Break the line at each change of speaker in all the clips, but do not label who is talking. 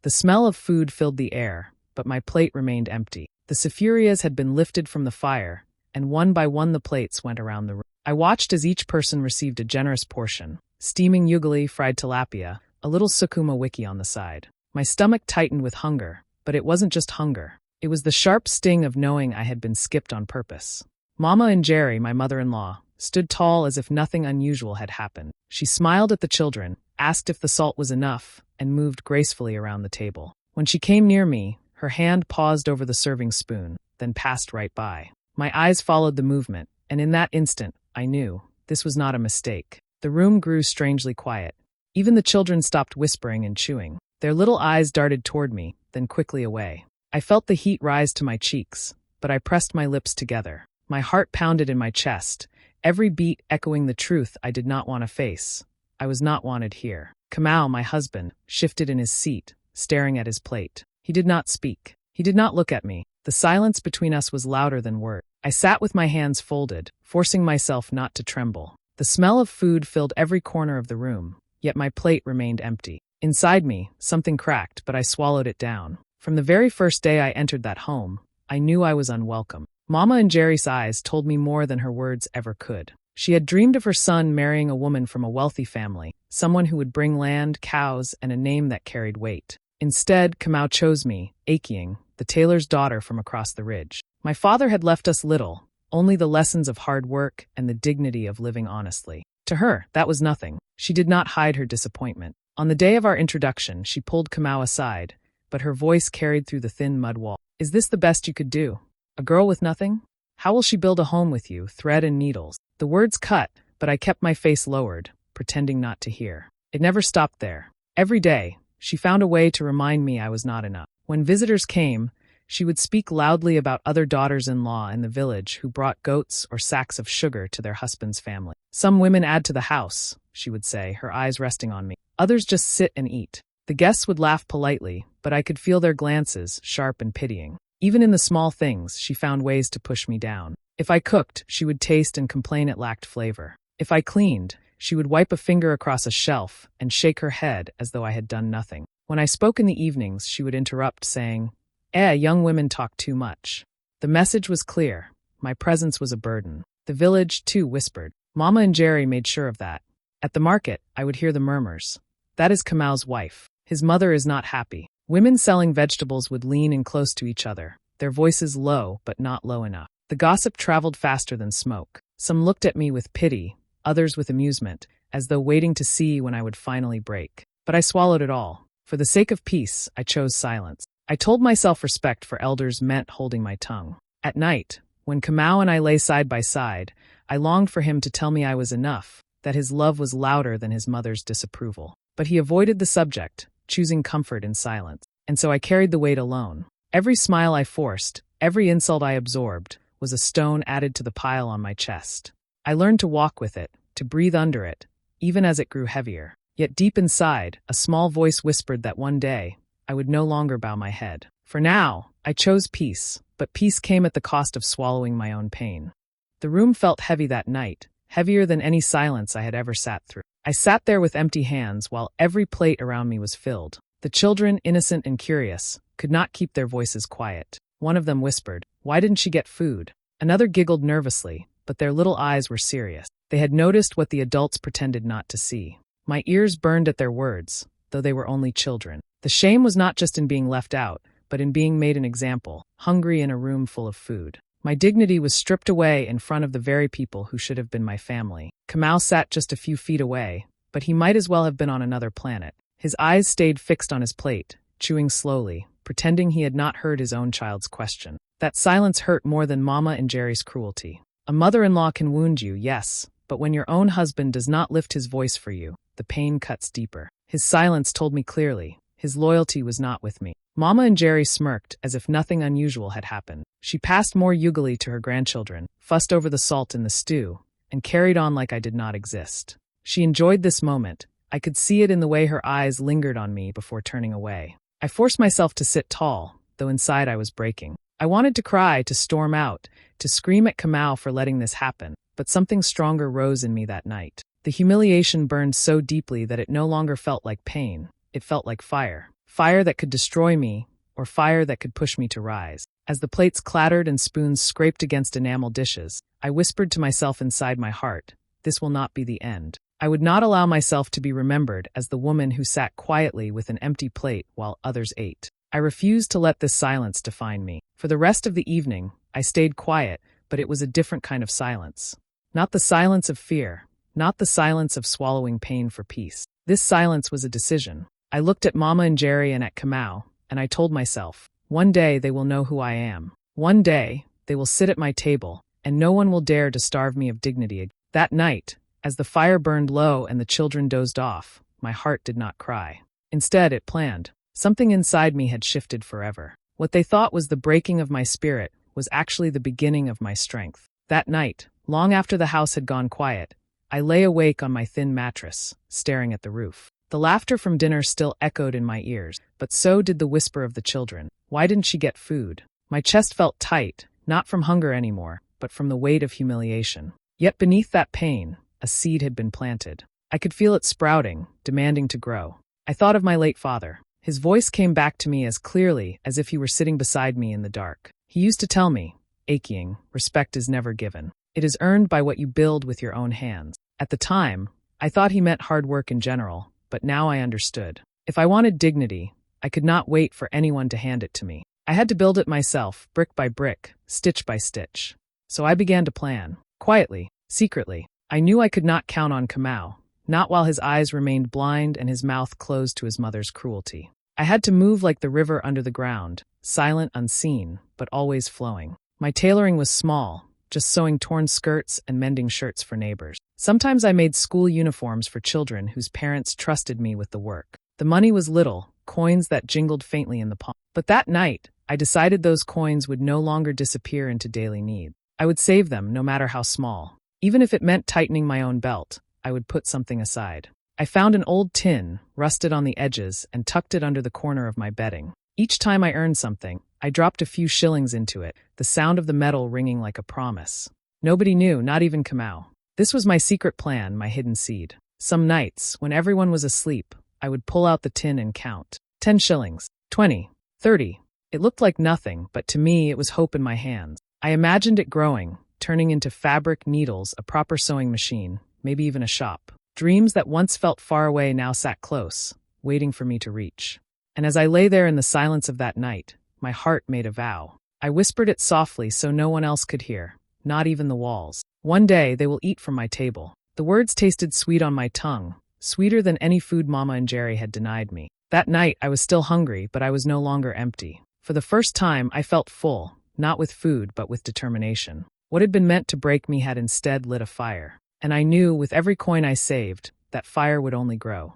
The smell of food filled the air, but my plate remained empty. The safurias had been lifted from the fire, and one by one the plates went around the room. I watched as each person received a generous portion: steaming ugali, fried tilapia, a little sukuma wiki on the side. My stomach tightened with hunger, but it wasn't just hunger. It was the sharp sting of knowing I had been skipped on purpose. Mama and Jerry, my mother-in-law, stood tall as if nothing unusual had happened. She smiled at the children, asked if the salt was enough, and moved gracefully around the table. When she came near me, her hand paused over the serving spoon, then passed right by. My eyes followed the movement, and in that instant, I knew this was not a mistake. The room grew strangely quiet. Even the children stopped whispering and chewing. Their little eyes darted toward me, then quickly away. I felt the heat rise to my cheeks, but I pressed my lips together. My heart pounded in my chest, every beat echoing the truth I did not want to face. I was not wanted here. Kamau, my husband, shifted in his seat, staring at his plate. He did not speak. He did not look at me. The silence between us was louder than words. I sat with my hands folded, forcing myself not to tremble. The smell of food filled every corner of the room, yet my plate remained empty. Inside me, something cracked, but I swallowed it down. From the very first day I entered that home, I knew I was unwelcome. Mama and Jerry's eyes told me more than her words ever could. She had dreamed of her son marrying a woman from a wealthy family, someone who would bring land, cows, and a name that carried weight. Instead, Kamau chose me, Achieng, the tailor's daughter from across the ridge. My father had left us little, only the lessons of hard work and the dignity of living honestly. To her, that was nothing. She did not hide her disappointment. On the day of our introduction, she pulled Kamau aside, but her voice carried through the thin mud wall. "Is this the best you could do? A girl with nothing? How will she build a home with you, thread and needles?" The words cut, but I kept my face lowered, pretending not to hear. It never stopped there. Every day, she found a way to remind me I was not enough. When visitors came, she would speak loudly about other daughters-in-law in the village who brought goats or sacks of sugar to their husband's family. "Some women add to the house," she would say, her eyes resting on me. "Others just sit and eat." The guests would laugh politely, but I could feel their glances, sharp and pitying. Even in the small things, she found ways to push me down. If I cooked, she would taste and complain it lacked flavor. If I cleaned, she would wipe a finger across a shelf and shake her head as though I had done nothing. When I spoke in the evenings, she would interrupt, saying, young women talk too much." The message was clear. My presence was a burden. The village, too, whispered. Mama and Jerry made sure of that. At the market, I would hear the murmurs. "That is Kamau's wife. His mother is not happy." Women selling vegetables would lean in close to each other, their voices low but not low enough. The gossip traveled faster than smoke. Some looked at me with pity, others with amusement, as though waiting to see when I would finally break. But I swallowed it all. For the sake of peace, I chose silence. I told myself respect for elders meant holding my tongue. At night, when Kamau and I lay side by side, I longed for him to tell me I was enough, that his love was louder than his mother's disapproval. But he avoided the subject, choosing comfort in silence. And so I carried the weight alone. Every smile I forced, every insult I absorbed, was a stone added to the pile on my chest. I learned to walk with it, to breathe under it, even as it grew heavier. Yet deep inside, a small voice whispered that one day, I would no longer bow my head. For now, I chose peace, but peace came at the cost of swallowing my own pain. The room felt heavy that night, heavier than any silence I had ever sat through. I sat there with empty hands while every plate around me was filled. The children, innocent and curious, could not keep their voices quiet. One of them whispered, "Why didn't she get food?" Another giggled nervously, but their little eyes were serious. They had noticed what the adults pretended not to see. My ears burned at their words, though they were only children. The shame was not just in being left out, but in being made an example, hungry in a room full of food. My dignity was stripped away in front of the very people who should have been my family. Kamau sat just a few feet away, but he might as well have been on another planet. His eyes stayed fixed on his plate, chewing slowly, pretending he had not heard his own child's question. That silence hurt more than Mama and Jerry's cruelty. A mother-in-law can wound you, yes, but when your own husband does not lift his voice for you, the pain cuts deeper. His silence told me clearly, his loyalty was not with me. Mama and Jerry smirked as if nothing unusual had happened. She passed more ugali to her grandchildren, fussed over the salt in the stew, and carried on like I did not exist. She enjoyed this moment. I could see it in the way her eyes lingered on me before turning away. I forced myself to sit tall, though inside I was breaking. I wanted to cry, to storm out, to scream at Kamau for letting this happen, but something stronger rose in me that night. The humiliation burned so deeply that it no longer felt like pain. It felt like fire. fire that could destroy me, or fire that could push me to rise. As the plates clattered and spoons scraped against enamel dishes, I whispered to myself inside my heart, this will not be the end. I would not allow myself to be remembered as the woman who sat quietly with an empty plate while others ate. I refused to let this silence define me. For the rest of the evening, I stayed quiet, but it was a different kind of silence. Not the silence of fear, not the silence of swallowing pain for peace. This silence was a decision. I looked at Mama and Jerry and at Kamau, and I told myself, one day they will know who I am. One day, they will sit at my table, and no one will dare to starve me of dignity again. That night, as the fire burned low and the children dozed off, my heart did not cry. Instead, it planned. Something inside me had shifted forever. What they thought was the breaking of my spirit was actually the beginning of my strength. That night, long after the house had gone quiet, I lay awake on my thin mattress, staring at the roof. The laughter from dinner still echoed in my ears, but so did the whisper of the children. Why didn't she get food? My chest felt tight, not from hunger anymore, but from the weight of humiliation. Yet beneath that pain, a seed had been planted. I could feel it sprouting, demanding to grow. I thought of my late father. His voice came back to me as clearly as if he were sitting beside me in the dark. He used to tell me, Achieng, respect is never given. It is earned by what you build with your own hands. At the time, I thought he meant hard work in general, but now I understood. If I wanted dignity, I could not wait for anyone to hand it to me. I had to build it myself, brick by brick, stitch by stitch. So I began to plan. Quietly, secretly. I knew I could not count on Kamau, not while his eyes remained blind and his mouth closed to his mother's cruelty. I had to move like the river under the ground, silent, unseen, but always flowing. My tailoring was small, just sewing torn skirts and mending shirts for neighbors. Sometimes I made school uniforms for children whose parents trusted me with the work. The money was little, coins that jingled faintly in the palm. But that night, I decided those coins would no longer disappear into daily need. I would save them, no matter how small. Even if it meant tightening my own belt, I would put something aside. I found an old tin, rusted on the edges, and tucked it under the corner of my bedding. Each time I earned something, I dropped a few shillings into it, the sound of the metal ringing like a promise. Nobody knew, not even Kamau. This was my secret plan, my hidden seed. Some nights, when everyone was asleep, I would pull out the tin and count. 10 shillings, 20, 30. It looked like nothing, but to me it was hope in my hands. I imagined it growing, turning into fabric, needles, a proper sewing machine, maybe even a shop. Dreams that once felt far away now sat close, waiting for me to reach. And as I lay there in the silence of that night, my heart made a vow. I whispered it softly so no one else could hear, not even the walls. One day they will eat from my table. The words tasted sweet on my tongue, sweeter than any food Mama and Jerry had denied me. That night I was still hungry, but I was no longer empty. For the first time I felt full, not with food but with determination. What had been meant to break me had instead lit a fire. And I knew, with every coin I saved, that fire would only grow.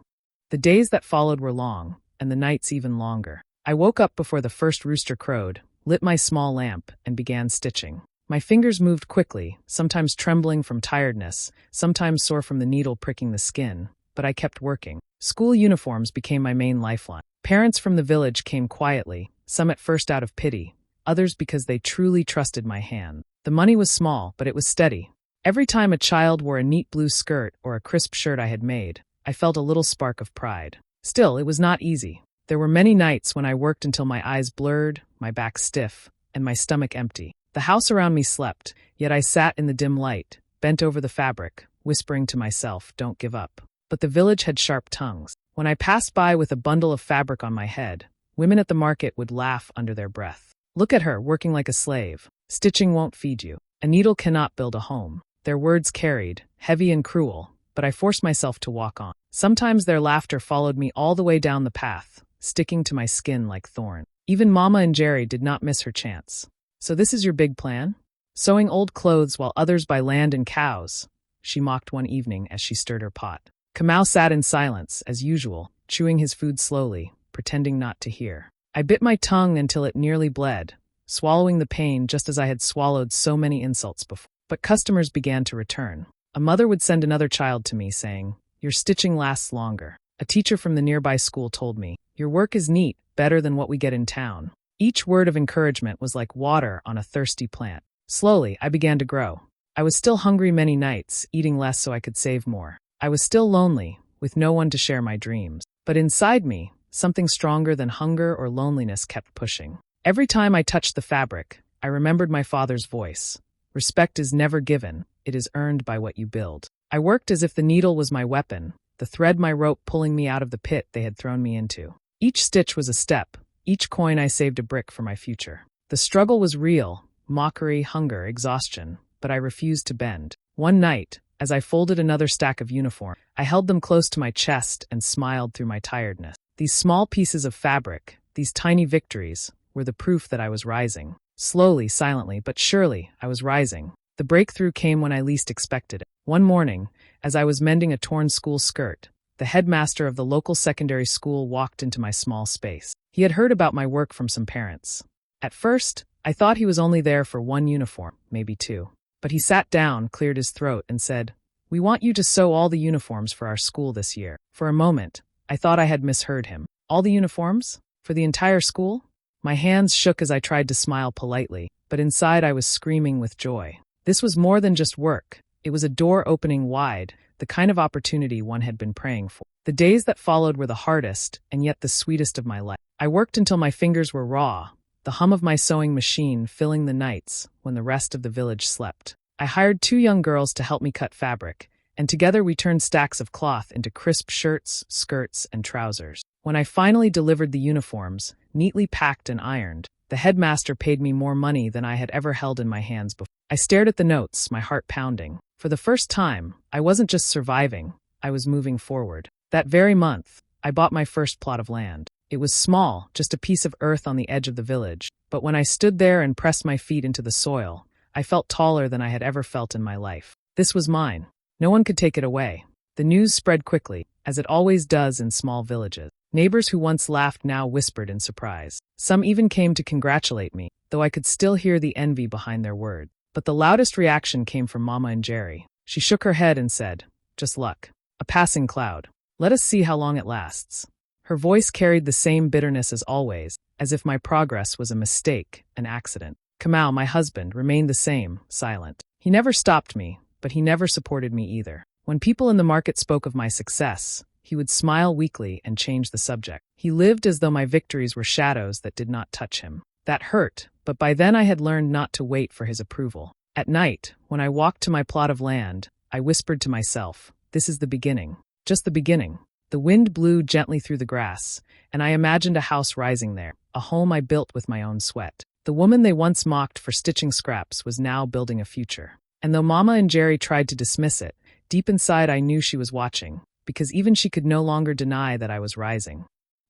The days that followed were long, and the nights even longer. I woke up before the first rooster crowed, lit my small lamp, and began stitching. My fingers moved quickly, sometimes trembling from tiredness, sometimes sore from the needle pricking the skin, but I kept working. School uniforms became my main lifeline. Parents from the village came quietly, some at first out of pity, others because they truly trusted my hand. The money was small, but it was steady. Every time a child wore a neat blue skirt or a crisp shirt I had made, I felt a little spark of pride. Still, it was not easy. There were many nights when I worked until my eyes blurred, my back stiff, and my stomach empty. The house around me slept, yet I sat in the dim light, bent over the fabric, whispering to myself, don't give up. But the village had sharp tongues. When I passed by with a bundle of fabric on my head, women at the market would laugh under their breath. Look at her, working like a slave. Stitching won't feed you. A needle cannot build a home. Their words carried, heavy and cruel, but I forced myself to walk on. Sometimes their laughter followed me all the way down the path, sticking to my skin like thorn. Even Mama and Jerry did not miss her chance. So this is your big plan? Sewing old clothes while others buy land and cows, she mocked one evening as she stirred her pot. Kamau sat in silence, as usual, chewing his food slowly, pretending not to hear. I bit my tongue until it nearly bled, swallowing the pain just as I had swallowed so many insults before. But customers began to return. A mother would send another child to me saying, your stitching lasts longer. A teacher from the nearby school told me, your work is neat, better than what we get in town. Each word of encouragement was like water on a thirsty plant. Slowly, I began to grow. I was still hungry many nights, eating less so I could save more. I was still lonely, with no one to share my dreams. But inside me, something stronger than hunger or loneliness kept pushing. Every time I touched the fabric, I remembered my father's voice. Respect is never given, it is earned by what you build. I worked as if the needle was my weapon, the thread my rope pulling me out of the pit they had thrown me into. Each stitch was a step, each coin I saved a brick for my future. The struggle was real, mockery, hunger, exhaustion, but I refused to bend. One night, as I folded another stack of uniform, I held them close to my chest and smiled through my tiredness. These small pieces of fabric, these tiny victories, were the proof that I was rising. Slowly, silently, but surely, I was rising. The breakthrough came when I least expected it. One morning, as I was mending a torn school skirt, the headmaster of the local secondary school walked into my small space. He had heard about my work from some parents. At first, I thought he was only there for one uniform, maybe two. But he sat down, cleared his throat, and said, "We want you to sew all the uniforms for our school this year." For a moment, I thought I had misheard him. All the uniforms? For the entire school? My hands shook as I tried to smile politely, but inside I was screaming with joy. This was more than just work. It was a door opening wide, the kind of opportunity one had been praying for. The days that followed were the hardest, and yet the sweetest of my life. I worked until my fingers were raw, the hum of my sewing machine filling the nights when the rest of the village slept. I hired 2 young girls to help me cut fabric, and together we turned stacks of cloth into crisp shirts, skirts, and trousers. When I finally delivered the uniforms, neatly packed and ironed, the headmaster paid me more money than I had ever held in my hands before. I stared at the notes, my heart pounding. For the first time, I wasn't just surviving, I was moving forward. That very month, I bought my first plot of land. It was small, just a piece of earth on the edge of the village, but when I stood there and pressed my feet into the soil, I felt taller than I had ever felt in my life. This was mine. No one could take it away. The news spread quickly, as it always does in small villages. Neighbors who once laughed now whispered in surprise. Some even came to congratulate me, though I could still hear the envy behind their words. But the loudest reaction came from Mama and Jerry. She shook her head and said, "Just luck. A passing cloud. Let us see how long it lasts." Her voice carried the same bitterness as always, as if my progress was a mistake, an accident. Kamau, my husband, remained the same, silent. He never stopped me, but he never supported me either. When people in the market spoke of my success, he would smile weakly and change the subject. He lived as though my victories were shadows that did not touch him. That hurt, but by then I had learned not to wait for his approval. At night, when I walked to my plot of land, I whispered to myself, "This is the beginning. Just the beginning." The wind blew gently through the grass, and I imagined a house rising there, a home I built with my own sweat. The woman they once mocked for stitching scraps was now building a future. And though Mama and Jerry tried to dismiss it, deep inside I knew she was watching, because even she could no longer deny that I was rising.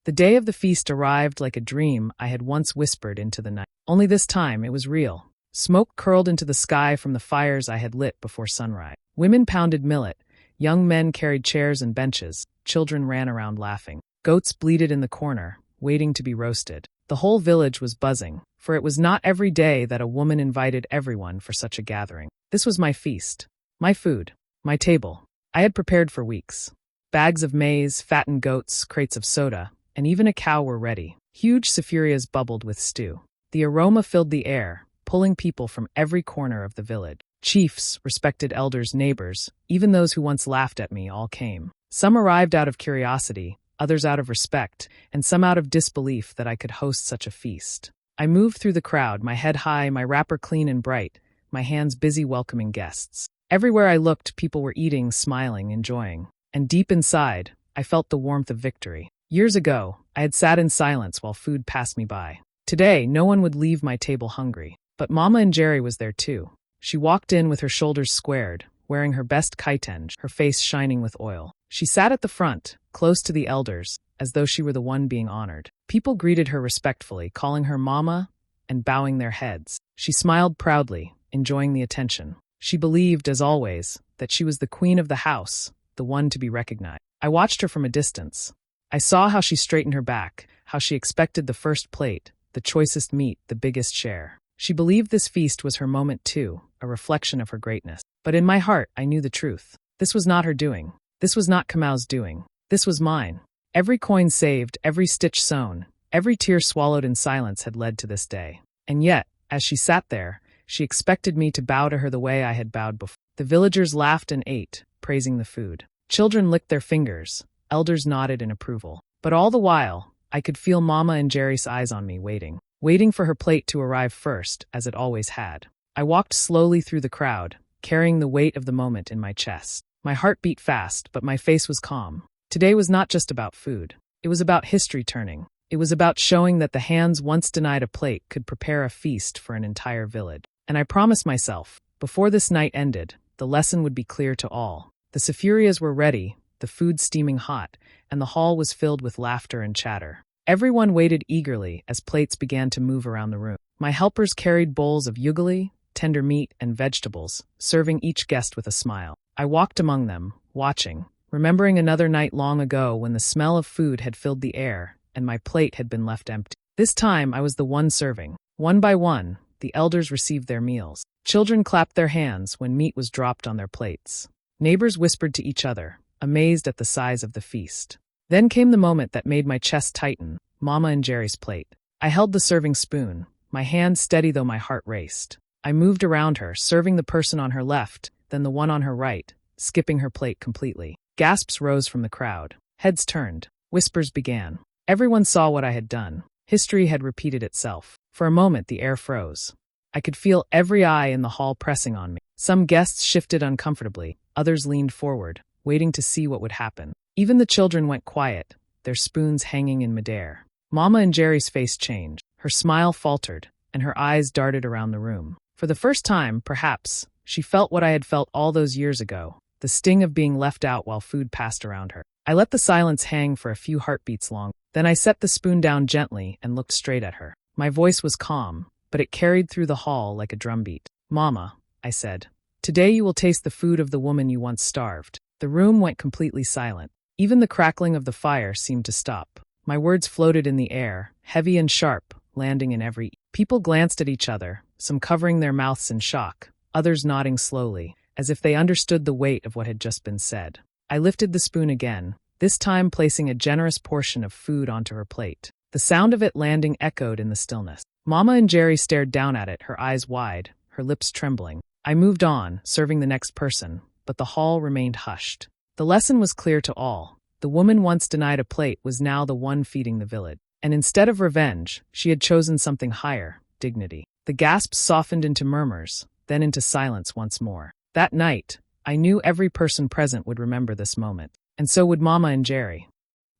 The day of the feast arrived like a dream I had once whispered into the night. Only this time it was real. Smoke curled into the sky from the fires I had lit before sunrise. Women pounded millet, young men carried chairs and benches, children ran around laughing. Goats bleated in the corner, waiting to be roasted. The whole village was buzzing, for it was not every day that a woman invited everyone for such a gathering. This was my feast, my food, my table. I had prepared for weeks. Bags of maize, fattened goats, crates of soda, and even a cow were ready. Huge safurias bubbled with stew. The aroma filled the air, pulling people from every corner of the village. Chiefs, respected elders, neighbors, even those who once laughed at me, all came. Some arrived out of curiosity, others out of respect, and some out of disbelief that I could host such a feast. I moved through the crowd, my head high, my wrapper clean and bright, my hands busy welcoming guests. Everywhere I looked, people were eating, smiling, enjoying. And deep inside, I felt the warmth of victory. Years ago, I had sat in silence while food passed me by. Today, no one would leave my table hungry. But Mama and Jerry was there too. She walked in with her shoulders squared, wearing her best kaitenge, her face shining with oil. She sat at the front, close to the elders, as though she were the one being honored. People greeted her respectfully, calling her Mama and bowing their heads. She smiled proudly, enjoying the attention. She believed, as always, that she was the queen of the house, the one to be recognized. I watched her from a distance. I saw how she straightened her back, how she expected the first plate, the choicest meat, the biggest share. She believed this feast was her moment too, a reflection of her greatness. But in my heart, I knew the truth. This was not her doing. This was not Kamau's doing. This was mine. Every coin saved, every stitch sewn, every tear swallowed in silence had led to this day. And yet, as she sat there, she expected me to bow to her the way I had bowed before. The villagers laughed and ate, praising the food. Children licked their fingers, elders nodded in approval. But all the while, I could feel Mama and Jerry's eyes on me, waiting for her plate to arrive first, as it always had. I walked slowly through the crowd, carrying the weight of the moment in my chest. My heart beat fast, but my face was calm. Today was not just about food. It was about history turning. It was about showing that the hands once denied a plate could prepare a feast for an entire village. And I promised myself, before this night ended, the lesson would be clear to all. The sufurias were ready, the food steaming hot, and the hall was filled with laughter and chatter. Everyone waited eagerly as plates began to move around the room. My helpers carried bowls of ugali, tender meat, and vegetables, serving each guest with a smile. I walked among them, watching, remembering another night long ago when the smell of food had filled the air and my plate had been left empty. This time I was the one serving. One by one, the elders received their meals. Children clapped their hands when meat was dropped on their plates. Neighbors whispered to each other, amazed at the size of the feast. Then came the moment that made my chest tighten, Mama and Jerry's plate. I held the serving spoon, my hand steady though my heart raced. I moved around her, serving the person on her left, then the one on her right, skipping her plate completely. Gasps rose from the crowd. Heads turned. Whispers began. Everyone saw what I had done. History had repeated itself. For a moment the air froze. I could feel every eye in the hall pressing on me. Some guests shifted uncomfortably, others leaned forward, waiting to see what would happen. Even the children went quiet, their spoons hanging in midair. Mama and Jerry's face changed. Her smile faltered, and her eyes darted around the room. For the first time, perhaps, she felt what I had felt all those years ago, the sting of being left out while food passed around her. I let the silence hang for a few heartbeats long. Then I set the spoon down gently and looked straight at her. My voice was calm, but it carried through the hall like a drumbeat. Mama, I said, today you will taste the food of the woman you once starved. The room went completely silent. Even the crackling of the fire seemed to stop. My words floated in the air, heavy and sharp, landing in every ear. People glanced at each other, some covering their mouths in shock, others nodding slowly, as if they understood the weight of what had just been said. I lifted the spoon again, this time placing a generous portion of food onto her plate. The sound of it landing echoed in the stillness. Mama and Jerry stared down at it, her eyes wide, her lips trembling. I moved on, serving the next person, but the hall remained hushed. The lesson was clear to all. The woman once denied a plate was now the one feeding the village. And instead of revenge, she had chosen something higher, dignity. The gasps softened into murmurs, then into silence once more. That night, I knew every person present would remember this moment. And so would Mama and Jerry.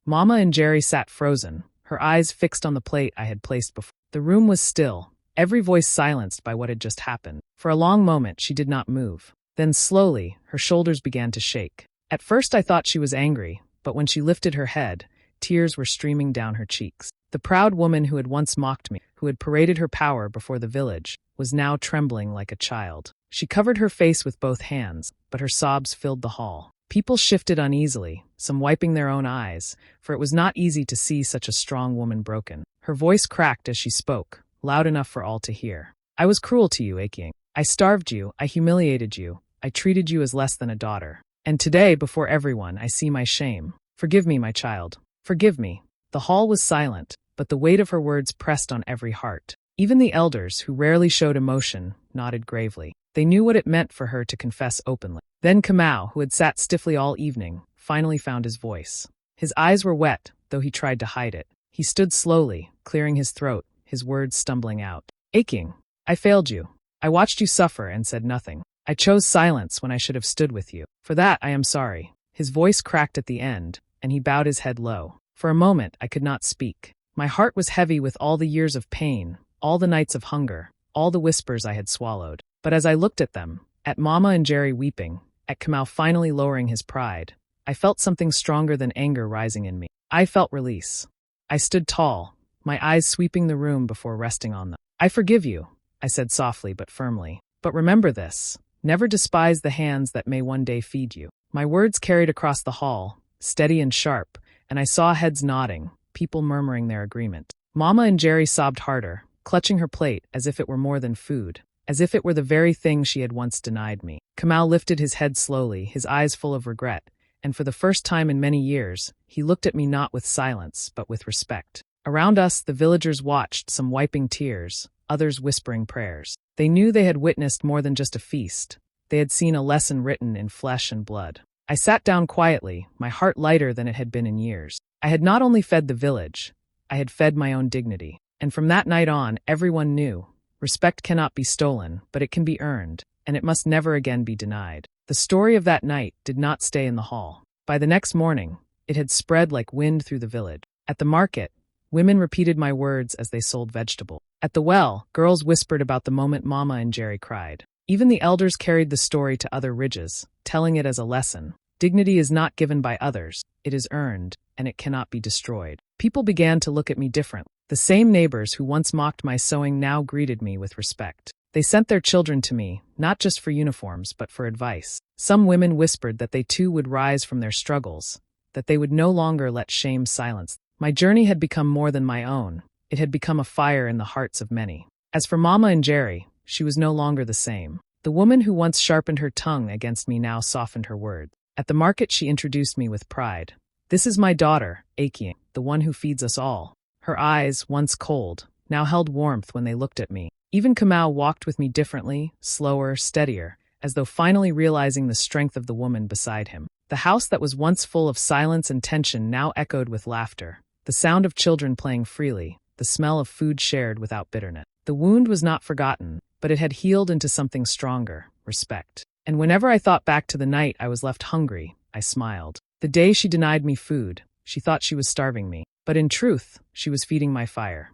Mama and Jerry sat frozen, her eyes fixed on the plate I had placed before. The room was still, every voice silenced by what had just happened. For a long moment she did not move. Then slowly, her shoulders began to shake. At first I thought she was angry, but when she lifted her head, tears were streaming down her cheeks. The proud woman who had once mocked me, who had paraded her power before the village, was now trembling like a child. She covered her face with both hands, but her sobs filled the hall. People shifted uneasily, some wiping their own eyes, for it was not easy to see such a strong woman broken. Her voice cracked as she spoke, loud enough for all to hear. I was cruel to you, Achieng. I starved you, I humiliated you, I treated you as less than a daughter. And today, before everyone, I see my shame. Forgive me, my child. Forgive me. The hall was silent, but the weight of her words pressed on every heart. Even the elders, who rarely showed emotion, nodded gravely. They knew what it meant for her to confess openly. Then Kamau, who had sat stiffly all evening, finally found his voice. His eyes were wet, though he tried to hide it. He stood slowly, clearing his throat, his words stumbling out. Achieng, I failed you. I watched you suffer and said nothing. I chose silence when I should have stood with you. For that I am sorry. His voice cracked at the end, and he bowed his head low. For a moment I could not speak. My heart was heavy with all the years of pain, all the nights of hunger, all the whispers I had swallowed. But as I looked at them, at Mama and Jerry weeping, at Kamau finally lowering his pride, I felt something stronger than anger rising in me. I felt release. I stood tall, my eyes sweeping the room before resting on them. I forgive you, I said softly but firmly. But remember this, never despise the hands that may one day feed you. My words carried across the hall, steady and sharp, and I saw heads nodding, people murmuring their agreement. Mama and Jerry sobbed harder, clutching her plate as if it were more than food, as if it were the very thing she had once denied me. Kamau lifted his head slowly, his eyes full of regret, and for the first time in many years, he looked at me not with silence, but with respect. Around us, the villagers watched, some wiping tears, others whispering prayers. They knew they had witnessed more than just a feast. They had seen a lesson written in flesh and blood. I sat down quietly, my heart lighter than it had been in years. I had not only fed the village, I had fed my own dignity. And from that night on, everyone knew. Respect cannot be stolen, but it can be earned, and it must never again be denied. The story of that night did not stay in the hall. By the next morning, it had spread like wind through the village. At the market, women repeated my words as they sold vegetables. At the well, girls whispered about the moment Mama and Jerry cried. Even the elders carried the story to other ridges, telling it as a lesson. Dignity is not given by others, it is earned, and it cannot be destroyed. People began to look at me differently. The same neighbors who once mocked my sewing now greeted me with respect. They sent their children to me, not just for uniforms, but for advice. Some women whispered that they too would rise from their struggles, that they would no longer let shame silence them. My journey had become more than my own. It had become a fire in the hearts of many. As for Mama and Jerry, she was no longer the same. The woman who once sharpened her tongue against me now softened her words. At the market she introduced me with pride. This is my daughter, Achieng, the one who feeds us all. Her eyes, once cold, now held warmth when they looked at me. Even Kamau walked with me differently, slower, steadier, as though finally realizing the strength of the woman beside him. The house that was once full of silence and tension now echoed with laughter, the sound of children playing freely, the smell of food shared without bitterness. The wound was not forgotten, but it had healed into something stronger, respect. And whenever I thought back to the night I was left hungry, I smiled. The day she denied me food, she thought she was starving me. But in truth, she was feeding my fire.